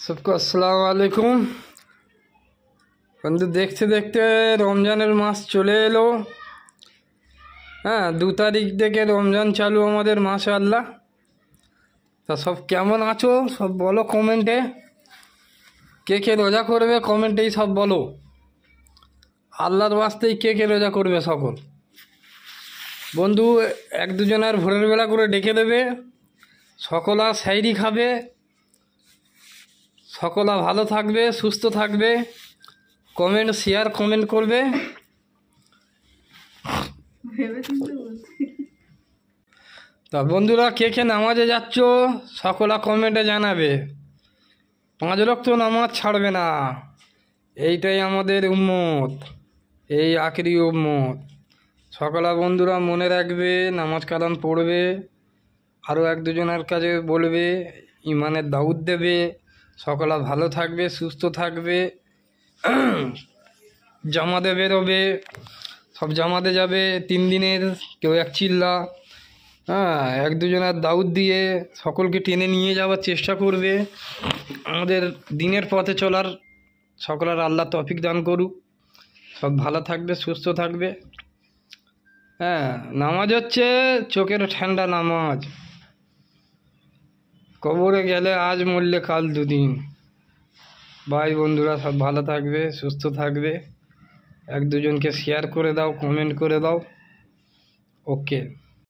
सबको अस्सलाम वालेकुम। बंधु देखते देखते रमजानेर मास चले एलो। हाँ 2 तारीख থেকে রমজান চালু আমাদের মাশাআল্লাহ। তা সব কেমন আছো সব বলো কমেন্টে। কে কে রোজা করবে কমেন্টেই সব বলো। আল্লাহর ওয়াস্তেই কে কে রোজা করবে সকল বন্ধু এক দুজনের ভোরের বেলা করে ডেকে দেবে। সকলা সাইরি খাবে, সকলা ভালো থাকবে, সুস্থ থাকবে। কমেন্ট শেয়ার কমেন্ট করবে। তা বন্ধুরা কে কে নামাজে যাচ্ছ সকলা কমেন্টে জানাবে। 5 ওয়াক্ত নামাজ ছাড়বে না, এইটাই আমাদের উম্মত, এই আখেরি উম্মত। সকলা বন্ধুরা মনে রাখবে, নামাজ কালাম পড়বে, আরও এক দুজনের কাছে বলবে, ইমানের দাউদ দেবে। সকলা ভালো থাকবে, সুস্থ থাকবে। জামাতে বেরোবে, সব জামাতে যাবে 3 দিনের, কেউ 1 চিল্লা। হ্যাঁ এক দুজনের দাউদ দিয়ে সকলকে টেনে নিয়ে যাওয়ার চেষ্টা করবে। আমাদের দিনের পথে চলার সকলের আল্লাহ তৌফিক দান করুক। সব ভালো থাকবে, সুস্থ থাকবে। হ্যাঁ নামাজ হচ্ছে চোখের ঠান্ডা নামাজ। কবরে গেলে আজ মরলে কাল 2 দিন। ভাই বন্ধুরা সব ভালো থাকবে, সুস্থ থাকবে। এক দুজনকে শেয়ার করে দাও, কমেন্ট করে দাও। ওকে।